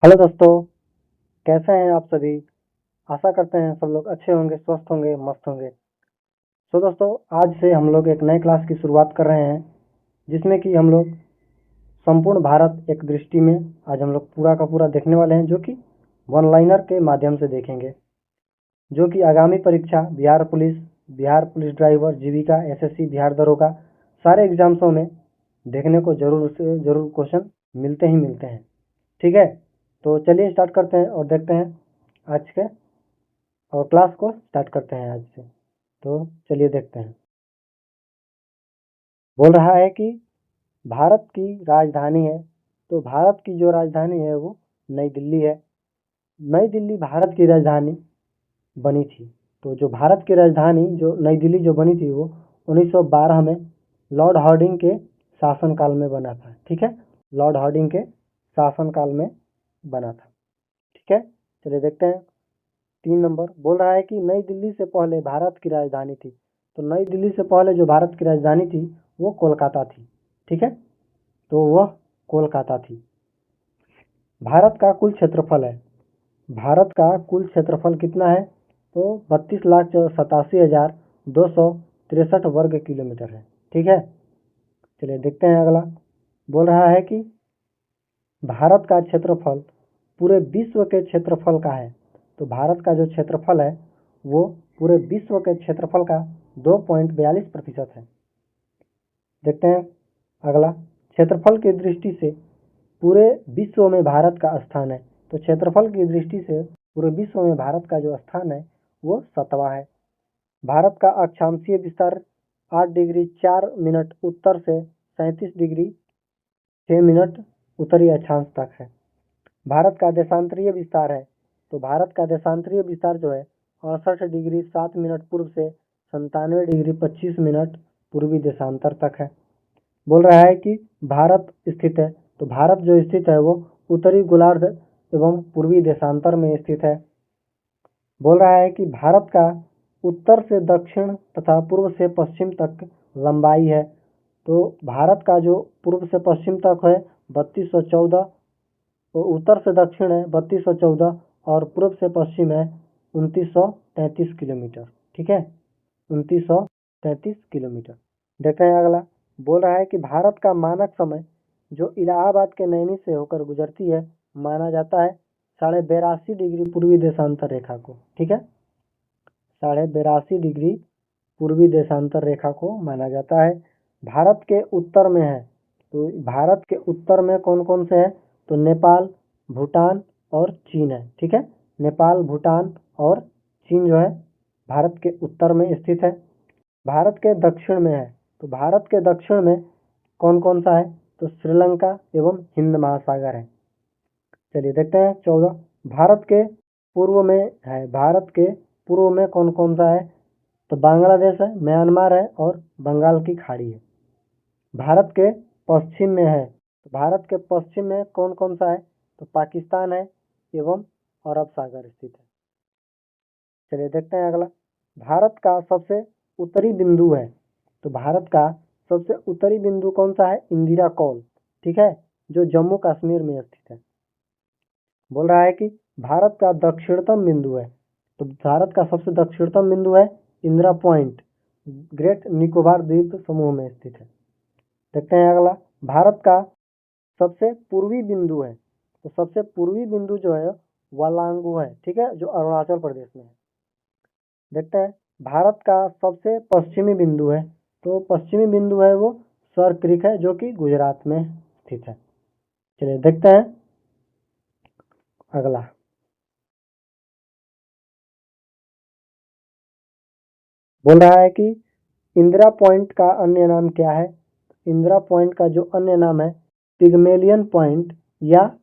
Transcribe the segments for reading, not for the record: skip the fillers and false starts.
Hello दोस्तों, कैसे हैं आप सभी। आशा करते हैं सब लोग अच्छे होंगे, स्वस्थ होंगे, मस्त होंगे। तो दोस्तों, आज से हम लोग एक नए क्लास की शुरुआत कर रहे हैं, जिसमें कि हम लोग संपूर्ण भारत एक दृष्टि में आज हम लोग पूरा का पूरा देखने वाले हैं, जो कि वन लाइनर के माध्यम से देखेंगे, जो कि आगामी परीक्षा बिहार पुलिस ड्राइवर, जीविका, एसएससी, बिहार दरोगा सारे एग्जाम्सों में देखने को जरूर से जरूर क्वेश्चन मिलते ही मिलते हैं। ठीक है, तो चलिए स्टार्ट करते हैं और देखते हैं आज के और क्लास को स्टार्ट करते हैं आज से। तो चलिए देखते हैं। बोल रहा है कि भारत की राजधानी है, तो भारत की जो राजधानी है वो नई दिल्ली है। नई दिल्ली भारत की राजधानी बनी थी। तो जो भारत की राजधानी जो नई दिल्ली जो बनी थी वो 1912 में लॉर्ड हार्डिंग के शासनकाल में बना था। ठीक है, लॉर्ड हार्डिंग के शासनकाल में बना था। ठीक है, चलिए देखते हैं। 3 नंबर बोल रहा है कि नई दिल्ली से पहले भारत की राजधानी थी। तो नई दिल्ली से पहले जो भारत की राजधानी थी वो कोलकाता थी। ठीक है, तो वह कोलकाता थी। भारत का कुल क्षेत्रफल है, भारत का कुल क्षेत्रफल कितना है, तो 32,87,263 वर्ग किलोमीटर है। ठीक है, चलिए देखते हैं अगला। बोल रहा है कि भारत का क्षेत्रफल पूरे विश्व के क्षेत्रफल का है। तो भारत का जो क्षेत्रफल है वो पूरे विश्व के क्षेत्रफल का 2.42% है। देखते हैं अगला। क्षेत्रफल की दृष्टि से पूरे विश्व में भारत का स्थान है। तो क्षेत्रफल की दृष्टि से पूरे विश्व में भारत का जो स्थान है वो 7वां है। भारत का अक्षांशीय विस्तार 8 डिग्री 4 मिनट उत्तर से 37 डिग्री 6 मिनट उत्तरी अक्षांश तक है। भारत का देशांतरीय विस्तार है, तो भारत का देशांतरीय विस्तार जो है 68 डिग्री 7 मिनट पूर्व से 97 डिग्री 25 मिनट पूर्वी देशांतर तक है। बोल रहा है कि भारत स्थित है, तो भारत जो स्थित है वो उत्तरी गोलार्ध एवं पूर्वी देशांतर में स्थित है। बोल रहा है कि भारत का उत्तर से दक्षिण तथा पूर्व से पश्चिम तक लंबाई है। तो भारत का जो पूर्व से पश्चिम तक है 3214, तो उत्तर से दक्षिण है 3214 और पूर्व से पश्चिम है 2933 किलोमीटर। ठीक है, 2933 किलोमीटर। देखते हैं अगला। बोल रहा है कि भारत का मानक समय जो इलाहाबाद के नैनी से होकर गुजरती है माना जाता है 82.5 डिग्री पूर्वी देशांतर रेखा को। ठीक है, 82.5 डिग्री पूर्वी देशांतर रेखा को माना जाता है। भारत के उत्तर में है, तो भारत के उत्तर में कौन कौन से है, तो नेपाल, भूटान और चीन है। ठीक है, नेपाल, भूटान और चीन जो है भारत के उत्तर में स्थित है। भारत के दक्षिण में है, तो भारत के दक्षिण में कौन कौन सा है, तो श्रीलंका एवं हिंद महासागर है। चलिए देखते हैं 14। भारत के पूर्व में है, भारत के पूर्व में कौन कौन सा है, तो बांग्लादेश है, म्यांमार है और बंगाल की खाड़ी है। भारत के पश्चिम में है, तो भारत के पश्चिम में कौन कौन सा है, तो पाकिस्तान है एवं अरब सागर स्थित है। चलिए देखते हैं अगला। भारत का सबसे उत्तरी बिंदु है, तो भारत का सबसे उत्तरी बिंदु कौन सा है, इंदिरा कौल। ठीक है, जो जम्मू कश्मीर में स्थित है। बोल रहा है कि भारत का दक्षिणतम बिंदु है, तो भारत का सबसे दक्षिणतम बिंदु है इंदिरा पॉइंट, ग्रेट निकोबार द्वीप समूह में स्थित है। देखते हैं अगला। भारत का सबसे पूर्वी बिंदु है, तो सबसे पूर्वी बिंदु जो है वालांगू है। ठीक है, जो अरुणाचल प्रदेश में है। देखते हैं भारत का सबसे पश्चिमी बिंदु है, तो पश्चिमी बिंदु है वो सर क्रीक है, जो कि गुजरात में स्थित है। चलिए देखते हैं अगला। बोल रहा है कि इंदिरा पॉइंट का अन्य नाम क्या है। इंदिरा पॉइंट का जो अन्य नाम है पिग्मेलियन पॉइंट या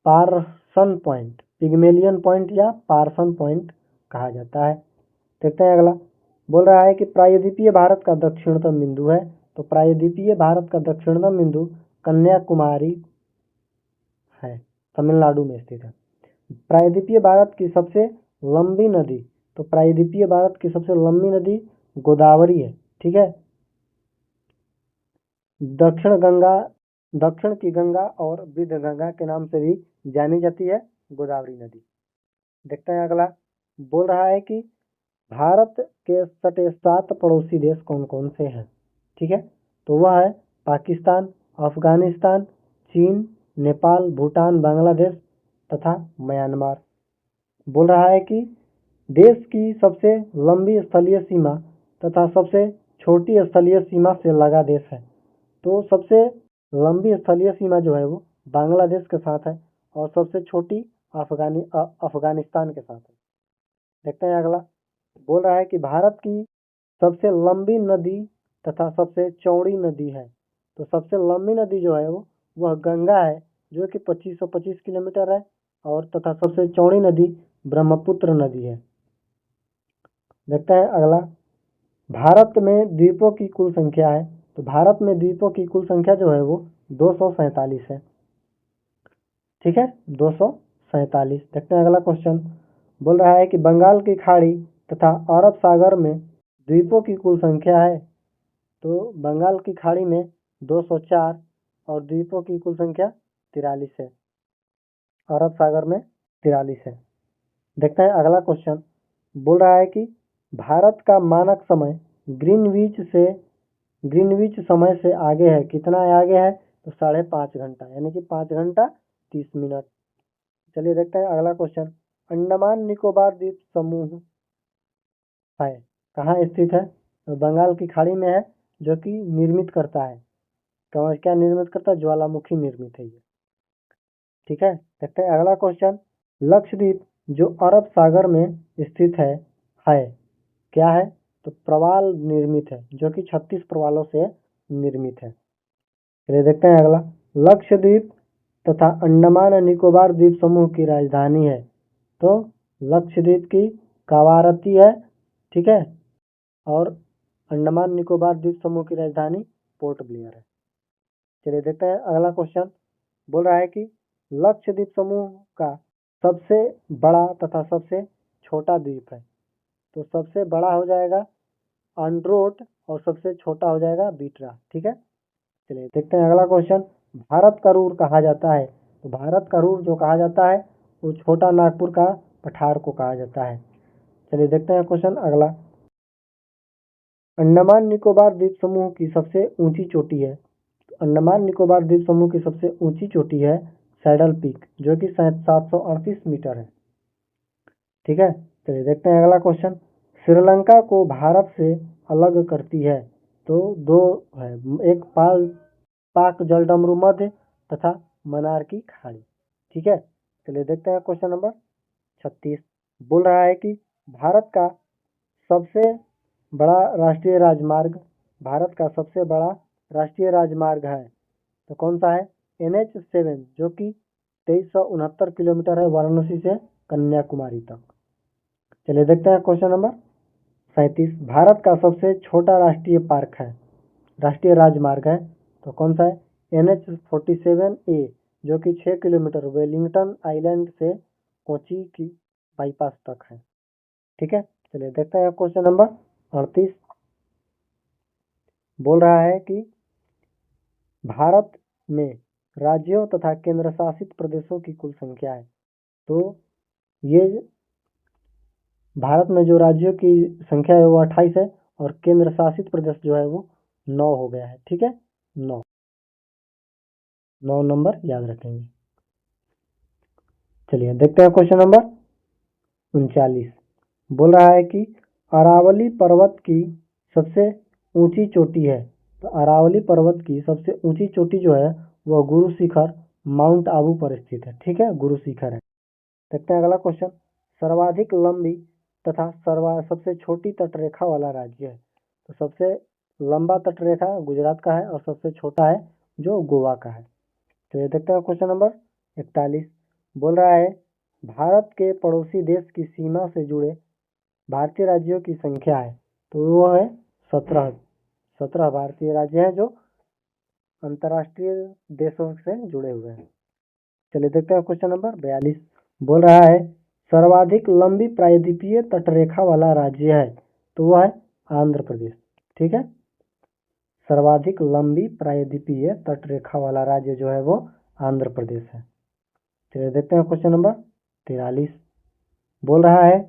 पार्सन पॉइंट, पिग्मेलियन पॉइंट या पार्सन पॉइंट कहा जाता है। देखते हैं अगला। बोल रहा है कि प्रायद्वीपीय भारत का दक्षिणतम बिंदु है, तो प्रायद्वीपीय भारत का दक्षिणतम बिंदु कन्याकुमारी है, तमिलनाडु में स्थित है। प्रायद्वीपीय भारत की सबसे लंबी नदी, तो प्रायद्वीपीय भारत की सबसे लंबी नदी गोदावरी है। ठीक है, दक्षिण गंगा दक्षिण की गंगा और वृद्ध गंगा के नाम से भी जानी जाती है गोदावरी नदी। देखते हैं अगला, बोल रहा है कि भारत के सटे 7 पड़ोसी देश कौन कौन से हैं। ठीक है, तो वह है पाकिस्तान, अफगानिस्तान, चीन, नेपाल, भूटान, बांग्लादेश तथा म्यांमार। बोल रहा है कि देश की सबसे लंबी स्थलीय सीमा तथा सबसे छोटी स्थलीय सीमा से लगा देश है। तो सबसे लंबी स्थलीय सीमा जो है वो बांग्लादेश के साथ है और सबसे छोटी अफगानिस्तान के साथ है। देखते हैं अगला, बोल रहा है कि भारत की सबसे लंबी नदी तथा सबसे चौड़ी नदी है। तो सबसे लंबी नदी जो है वह गंगा है जो कि 2525 किलोमीटर है और तथा सबसे चौड़ी नदी ब्रह्मपुत्र नदी है। देखते हैं अगला, भारत में द्वीपों की कुल संख्या है। तो भारत में द्वीपों की कुल संख्या जो है वो 247 है। ठीक है, 247। देखते हैं अगला क्वेश्चन, बोल रहा है कि बंगाल की खाड़ी तथा अरब सागर में द्वीपों की कुल संख्या है। तो बंगाल की खाड़ी में 204 और द्वीपों की कुल संख्या 43 है। अरब सागर में 43 है। देखते हैं अगला क्वेश्चन, बोल रहा है कि भारत का मानक समय ग्रीनविच समय से आगे है। कितना आगे है? तो 5.5 घंटा, यानी कि 5 घंटा 30 मिनट। चलिए देखते हैं अगला क्वेश्चन, अंडमान निकोबार द्वीप समूह है कहाँ स्थित है? तो बंगाल की खाड़ी में है जो कि निर्मित करता है, क्या निर्मित करता है? ज्वालामुखी निर्मित है ये। ठीक है, देखते हैं अगला क्वेश्चन, लक्षद्वीप जो अरब सागर में स्थित है क्या है? तो प्रवाल निर्मित है जो कि 36 प्रवालों से निर्मित है। चलिए देखते हैं अगला, लक्षद्वीप तथा अंडमान निकोबार द्वीप समूह की राजधानी है। तो लक्षद्वीप की कावारती है। ठीक है, और अंडमान निकोबार द्वीप समूह की राजधानी पोर्ट ब्लेयर है। चलिए देखते हैं अगला क्वेश्चन, बोल रहा है कि लक्षद्वीप समूह का सबसे बड़ा तथा सबसे छोटा द्वीप है। तो सबसे बड़ा हो जाएगा अंड्रोट और सबसे छोटा हो जाएगा बीटरा। ठीक है, चलिए देखते हैं अगला क्वेश्चन, भारत का रूर कहा जाता है। तो भारत का रूर जो कहा जाता है वो छोटा नागपुर का पठार को कहा जाता है। चलिए देखते हैं क्वेश्चन अगला, अंडमान निकोबार द्वीप समूह की सबसे ऊंची चोटी है। अंडमान निकोबार द्वीप समूह की सबसे ऊंची चोटी है सैडल पीक जो कि 738 मीटर है। ठीक है, चलिए देखते हैं अगला क्वेश्चन, श्रीलंका को भारत से अलग करती है। तो दो है, एक पाक जलडमरू मध्य तथा मनार की खाड़ी। ठीक है, चलिए देखते हैं क्वेश्चन नंबर 36, बोल रहा है कि भारत का सबसे बड़ा राष्ट्रीय राजमार्ग है तो कौन सा है? NH7 जो कि 2369 किलोमीटर है वाराणसी से कन्याकुमारी तक। चलिए देखते हैं क्वेश्चन नंबर 37, भारत का सबसे छोटा राष्ट्रीय राजमार्ग है तो कौन सा है? NH47A जो कि 6 किलोमीटर वेलिंगटन आइलैंड से कोची की बाईपास तक है। ठीक है, चलिए देखते हैं क्वेश्चन नंबर 38, बोल रहा है कि भारत में राज्यों तथा केंद्र शासित प्रदेशों की कुल संख्या है। तो ये भारत में जो राज्यों की संख्या है वो 28 है और केंद्र शासित प्रदेश जो है वो 9 हो गया है। ठीक है, 9 नंबर याद रखेंगे। चलिए देखते हैं क्वेश्चन नंबर 39, बोल रहा है कि अरावली पर्वत की सबसे ऊंची चोटी है। तो अरावली पर्वत की सबसे ऊंची चोटी जो है वह गुरु शिखर माउंट आबू पर स्थित है। ठीक है, गुरु शिखर है। देखते हैं अगला क्वेश्चन, सर्वाधिक लंबी तथा सबसे छोटी तटरेखा वाला राज्य है। तो सबसे लंबा तटरेखा गुजरात का है और सबसे छोटा है जो गोवा का है। तो ये देखते हैं क्वेश्चन नंबर 41, बोल रहा है भारत के पड़ोसी देश की सीमा से जुड़े भारतीय राज्यों की संख्या है। तो वो है 17 भारतीय राज्य हैं जो अंतर्राष्ट्रीय देशों से जुड़े हुए हैं। चलिए देखते हैं क्वेश्चन नंबर 42, बोल रहा है सर्वाधिक लंबी प्रायद्वीपीय तटरेखा वाला राज्य है। तो वह है आंध्र प्रदेश। ठीक है, सर्वाधिक लंबी प्रायद्वीपीय तटरेखा वाला राज्य जो है वो आंध्र प्रदेश है। चलिए देखते हैं क्वेश्चन नंबर 43। बोल रहा है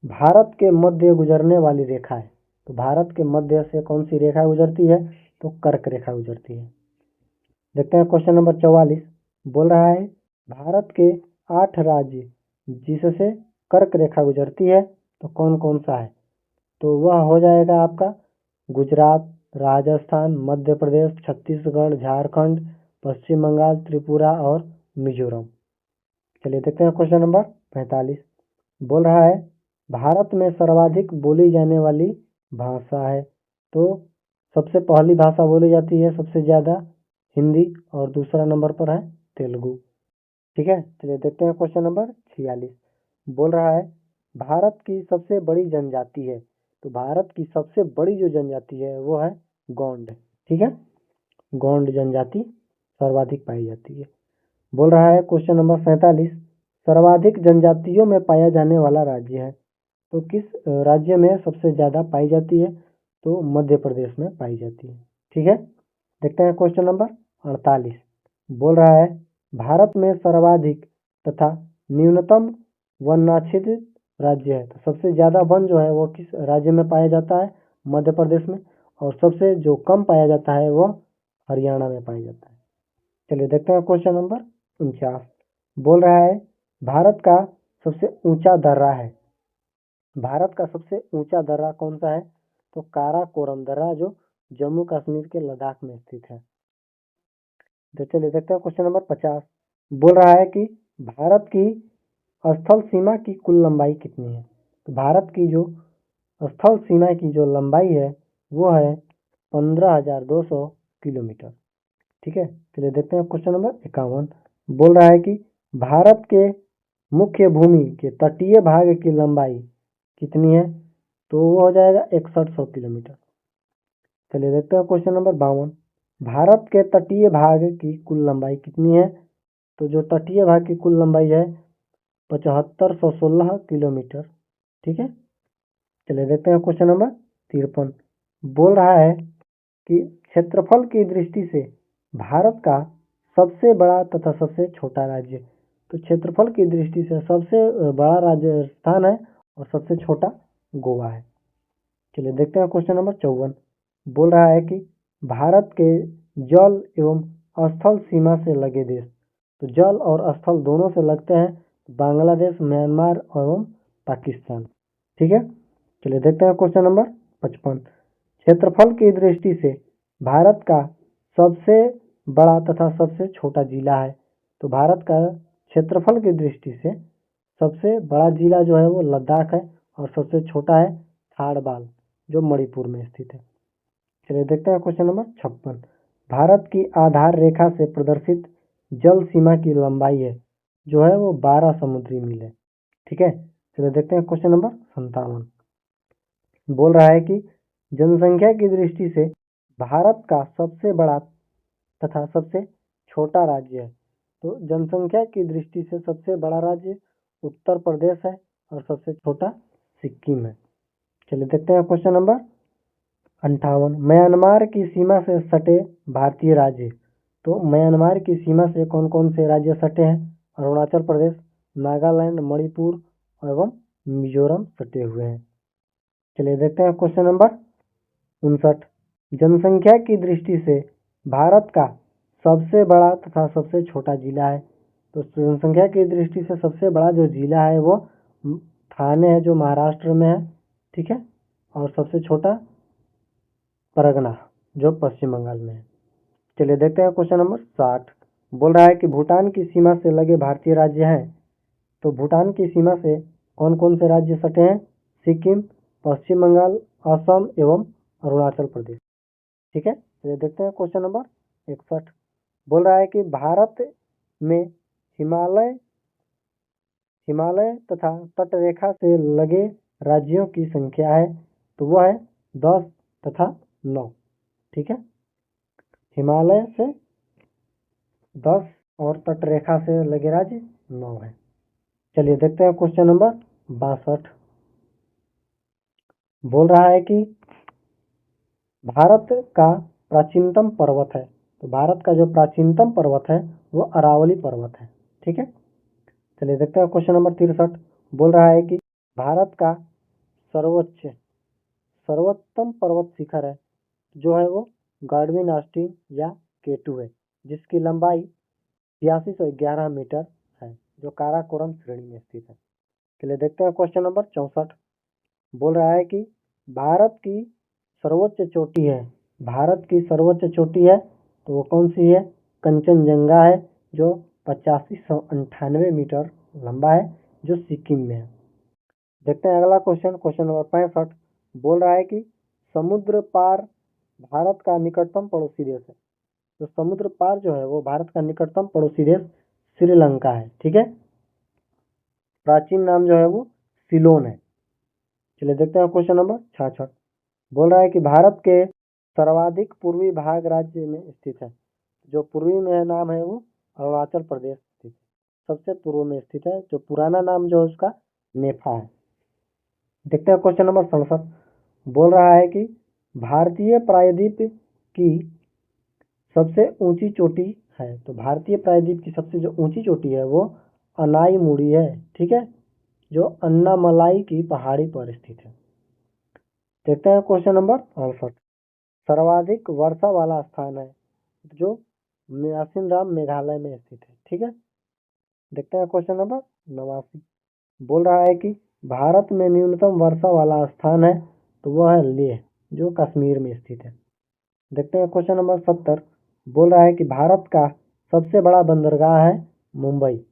भारत के मध्य गुजरने वाली रेखा है। तो भारत के मध्य से कौन सी रेखा गुजरती है? तो कर्क रेखा गुजरती है। देखते हैं क्वेश्चन नंबर 44। बोल रहा है भारत के 8 राज्य जिससे कर्क रेखा गुजरती है तो कौन कौन सा है? तो वह हो जाएगा आपका गुजरात, राजस्थान, मध्य प्रदेश, छत्तीसगढ़, झारखंड, पश्चिम बंगाल, त्रिपुरा और मिजोरम। चलिए देखते हैं क्वेश्चन नंबर 45। बोल रहा है भारत में सर्वाधिक बोली जाने वाली भाषा है। तो सबसे पहली भाषा बोली जाती है सबसे ज़्यादा हिंदी और दूसरा नंबर पर है तेलुगु। ठीक है, चलिए देखते हैं क्वेश्चन नंबर 46। बोल रहा है भारत की सबसे बड़ी जनजाति है। तो भारत की सबसे बड़ी जो जनजाति है वो है गोंड। ठीक है, गोंड जनजाति सर्वाधिक पाई जाती है। बोल रहा है क्वेश्चन नंबर 47। सर्वाधिक जनजातियों में पाया जाने वाला राज्य है। तो किस राज्य में सबसे ज़्यादा पाई जाती है? तो मध्य प्रदेश में पाई जाती है। ठीक है, देखते हैं क्वेश्चन नंबर 48। बोल रहा है भारत में सर्वाधिक तथा न्यूनतम वनाच्छादित राज्य है। तो सबसे ज़्यादा वन जो है वो किस राज्य में पाया जाता है? मध्य प्रदेश में। और सबसे जो कम पाया जाता है वो हरियाणा में पाया जाता है। चलिए देखते हैं क्वेश्चन नंबर 49। बोल रहा है भारत का सबसे ऊंचा दर्रा है। भारत का सबसे ऊंचा दर्रा कौन सा है? तो काराकोरम दर्रा जो जम्मू कश्मीर के लद्दाख में स्थित है। तो चलिए देखते हैं क्वेश्चन नंबर 50। बोल रहा है कि भारत की स्थल सीमा की कुल लंबाई कितनी है? तो भारत की जो स्थल सीमा की जो लंबाई है वो है 15,200 किलोमीटर। ठीक है, चलिए देखते हैं क्वेश्चन नंबर 51। बोल रहा है कि भारत के मुख्य भूमि के तटीय भाग की लंबाई कितनी है? तो वो हो जाएगा 6100 किलोमीटर। चलिए देखते हैं क्वेश्चन नंबर 52। भारत के तटीय भाग की कुल लंबाई कितनी है? तो जो तटीय भाग की कुल लंबाई है 7516 किलोमीटर। ठीक है, चलिए देखते हैं क्वेश्चन नंबर 53। बोल रहा है कि क्षेत्रफल की दृष्टि से भारत का सबसे बड़ा तथा सबसे छोटा राज्य। तो क्षेत्रफल की दृष्टि से सबसे बड़ा राज्य राजस्थान है और सबसे छोटा गोवा है। चलिए देखते हैं क्वेश्चन नंबर 54। बोल रहा है कि भारत के जल एवं स्थल सीमा से लगे देश। तो जल और स्थल दोनों से लगते हैं बांग्लादेश, म्यांमार एवं पाकिस्तान। ठीक है, चलिए देखते हैं क्वेश्चन नंबर 55। क्षेत्रफल की दृष्टि से भारत का सबसे बड़ा तथा सबसे छोटा जिला है। तो भारत का क्षेत्रफल की दृष्टि से सबसे बड़ा जिला जो है वो लद्दाख है और सबसे छोटा है थारबाल जो मणिपुर में स्थित है। चलिए देखते हैं क्वेश्चन नंबर 56। भारत की आधार रेखा से प्रदर्शित जल सीमा की लंबाई है जो है वो 12 समुद्री मील है। ठीक है, चलिए देखते हैं क्वेश्चन नंबर 57। बोल रहा है कि जनसंख्या की दृष्टि से भारत का सबसे बड़ा तथा सबसे छोटा राज्य है। तो जनसंख्या की दृष्टि से सबसे बड़ा राज्य उत्तर प्रदेश है और सबसे छोटा सिक्किम है। चलिए देखते हैं क्वेश्चन नंबर 58। म्यांमार की सीमा से सटे भारतीय राज्य। तो म्यांमार की सीमा से कौन कौन से राज्य सटे हैं? अरुणाचल प्रदेश, नागालैंड, मणिपुर एवं मिजोरम सटे हुए हैं। चलिए देखते हैं क्वेश्चन नंबर 59। जनसंख्या की दृष्टि से भारत का सबसे बड़ा तथा सबसे छोटा जिला है। तो जनसंख्या की दृष्टि से सबसे बड़ा जो जिला है वो थाने है जो महाराष्ट्र में है। ठीक है, और सबसे छोटा परगना जो पश्चिम बंगाल में है। चलिए देखते हैं क्वेश्चन नंबर 60। बोल रहा है कि भूटान की सीमा से लगे भारतीय राज्य हैं। तो भूटान की सीमा से कौन कौन से राज्य सटे हैं? सिक्किम, पश्चिम बंगाल, असम एवं अरुणाचल प्रदेश। ठीक है, चलिए देखते हैं क्वेश्चन नंबर 61। बोल रहा है कि भारत में हिमालय तथा तटरेखा से लगे राज्यों की संख्या है। तो वह है 10 तथा 9। ठीक है, हिमालय से 10 और तटरेखा से लगे राज्य 9 है। चलिए देखते हैं क्वेश्चन नंबर 62। बोल रहा है कि भारत का प्राचीनतम पर्वत है, तो भारत का जो प्राचीनतम पर्वत है वो अरावली पर्वत है। ठीक है, चलिए देखते हैं क्वेश्चन नंबर 63 बोल रहा है कि भारत का सर्वोत्तम पर्वत शिखर है जो है वो गार्डविन ऑस्टिन या केटू है, जिसकी लंबाई 8611 मीटर है, जो काराकोरम श्रेणी में स्थित है। चलिए देखते हैं क्वेश्चन नंबर 64 बोल रहा है कि भारत की सर्वोच्च चोटी है, भारत की सर्वोच्च चोटी है तो वो कौन सी है? कंचनजंगा है, जो 8598 मीटर लंबा है, जो सिक्किम में है। देखते हैं अगला क्वेश्चन, क्वेश्चन नंबर 65 बोल रहा है कि समुद्र पार भारत का निकटतम पड़ोसी देश है, तो समुद्र पार जो है वो भारत का निकटतम पड़ोसी देश श्रीलंका है। ठीक है, प्राचीन नाम जो है वो सिलोन है। चलिए देखते हैं क्वेश्चन नंबर 66 बोल रहा है कि भारत के सर्वाधिक पूर्वी भाग राज्य में स्थित है, जो पूर्वी में नाम है वो अरुणाचल प्रदेश स्थित है, सबसे पूर्व में स्थित है, जो पुराना नाम जो है उसका नेफा है। देखते हैं क्वेश्चन नंबर 67 बोल रहा है कि भारतीय प्रायद्वीप की सबसे ऊंची चोटी है, तो भारतीय प्रायद्वीप की सबसे जो ऊंची चोटी है वो अनाईमुड़ी है। ठीक है, जो अन्नामलाई की पहाड़ी पर स्थित है। देखते हैं क्वेश्चन नंबर 68 सर्वाधिक वर्षा वाला स्थान है जो नासिन मेघालय में स्थित है। ठीक है, देखते हैं क्वेश्चन नंबर 89 बोल रहा है कि भारत में न्यूनतम वर्षा वाला स्थान है तो वह है लेह, जो कश्मीर में स्थित है। देखते हैं क्वेश्चन नंबर 70 बोल रहा है कि भारत का सबसे बड़ा बंदरगाह है मुंबई।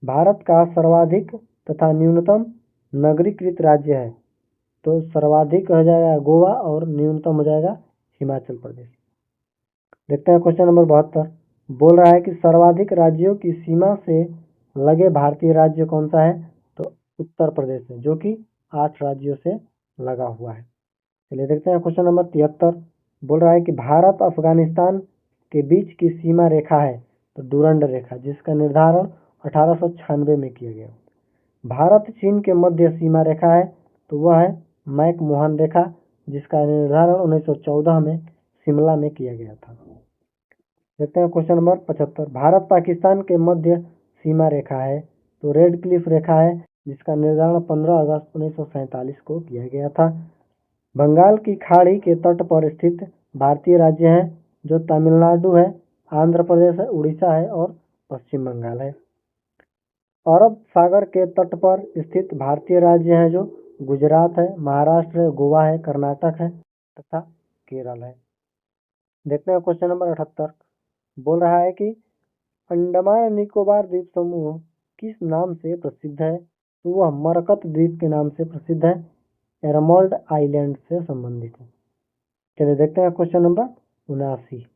भारत का सर्वाधिक तथा न्यूनतम नगरीकृत राज्य है, तो सर्वाधिक हो जाएगा गोवा और न्यूनतम हो जाएगा हिमाचल प्रदेश। देखते हैं क्वेश्चन नंबर 72 बोल रहा है कि सर्वाधिक राज्यों की सीमा से लगे भारतीय राज्य कौन सा है, तो उत्तर प्रदेश है, जो कि 8 राज्यों से लगा हुआ है। चलिए देखते हैं क्वेश्चन नंबर 73 बोल रहा है कि भारत अफगानिस्तान के बीच की सीमा रेखा है तो डूरंड रेखा, जिसका निर्धारण 1896 में किया गया। भारत चीन के मध्य सीमा रेखा है तो वह है मैकमोहन रेखा, जिसका निर्धारण 1914 में शिमला में किया गया था। देखते हैं क्वेश्चन नंबर 75 भारत पाकिस्तान के मध्य सीमा रेखा है तो रेड क्लिफ रेखा है, जिसका निर्धारण 15 अगस्त 1947 को किया गया था। बंगाल की खाड़ी के तट पर स्थित भारतीय राज्य हैं जो तमिलनाडु है, आंध्र प्रदेश है, उड़ीसा है और पश्चिम बंगाल है। अरब सागर के तट पर स्थित भारतीय राज्य हैं जो गुजरात है, महाराष्ट्र है, गोवा है, कर्नाटक है तथा केरल है। देखते हैं क्वेश्चन नंबर 78 बोल रहा है कि अंडमान निकोबार द्वीप समूह किस नाम से प्रसिद्ध है, तो वह मरकत द्वीप के नाम से प्रसिद्ध है, एरमोल्ड आइलैंड से संबंधित है। चलिए देखते हैं क्वेश्चन नंबर 79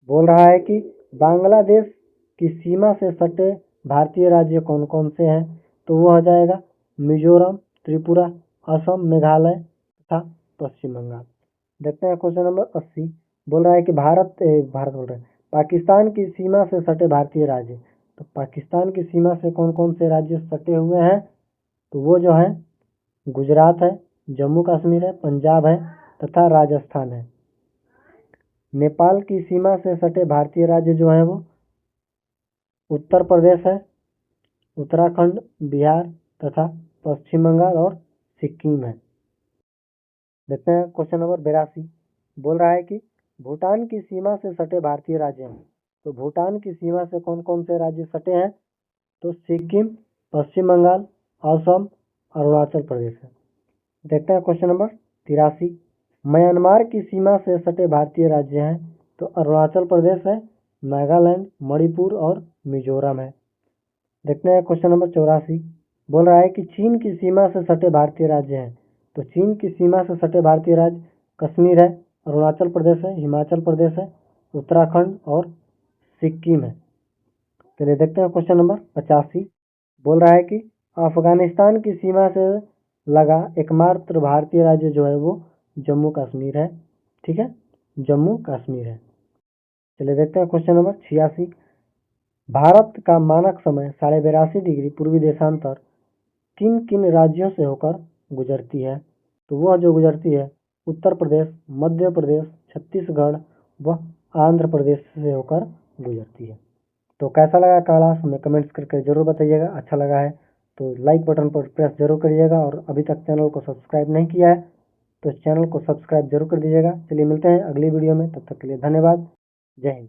बोल रहा है कि बांग्लादेश की सीमा से सटे भारतीय राज्य कौन कौन से हैं, तो वह हो जाएगा मिजोरम, त्रिपुरा, असम, मेघालय तथा पश्चिम बंगाल। देखते हैं क्वेश्चन नंबर 80 बोल रहा है कि भारत बोल रहे हैं पाकिस्तान की सीमा से सटे भारतीय राज्य, तो पाकिस्तान की सीमा से कौन कौन से राज्य सटे हुए हैं, तो वो जो है गुजरात है, जम्मू कश्मीर है, पंजाब है तथा राजस्थान है। नेपाल की सीमा से सटे भारतीय राज्य जो है वो उत्तर प्रदेश है, उत्तराखंड, बिहार तथा पश्चिम बंगाल और सिक्किम है। देखते हैं क्वेश्चन नंबर 82 बोल रहा है कि भूटान की सीमा से सटे भारतीय राज्य हैं, तो भूटान की सीमा से कौन कौन से राज्य सटे हैं, तो सिक्किम, पश्चिम बंगाल, असम, अरुणाचल प्रदेश है। देखते हैं क्वेश्चन नंबर 83 म्यांमार की सीमा से सटे भारतीय राज्य हैं, तो अरुणाचल प्रदेश है, नागालैंड, मणिपुर और मिजोरम है। देखते हैं क्वेश्चन नंबर 84 बोल रहा है कि चीन की सीमा से सटे भारतीय राज्य हैं, तो चीन की सीमा से सटे भारतीय राज्य कश्मीर है, अरुणाचल प्रदेश है, हिमाचल प्रदेश है, उत्तराखंड और सिक्किम है। चलिए देखते हैं क्वेश्चन नंबर 85 बोल रहा है कि अफगानिस्तान की सीमा से लगा एकमात्र भारतीय राज्य जो है वो जम्मू कश्मीर है। ठीक है, जम्मू कश्मीर है। चलिए देखते हैं क्वेश्चन नंबर 86 भारत का मानक समय 82.5 डिग्री पूर्वी देशांतर किन किन राज्यों से होकर गुजरती है, तो वह जो गुजरती है उत्तर प्रदेश, मध्य प्रदेश, छत्तीसगढ़ व आंध्र प्रदेश से होकर गुजरती है। तो कैसा लगा कैलाश, हमें कमेंट्स करके जरूर बताइएगा। अच्छा लगा है तो लाइक बटन पर प्रेस जरूर करिएगा, और अभी तक चैनल को सब्सक्राइब नहीं किया है तो इस चैनल को सब्सक्राइब जरूर कर दीजिएगा। चलिए मिलते हैं अगली वीडियो में, तब तक के लिए धन्यवाद। जय हिंद।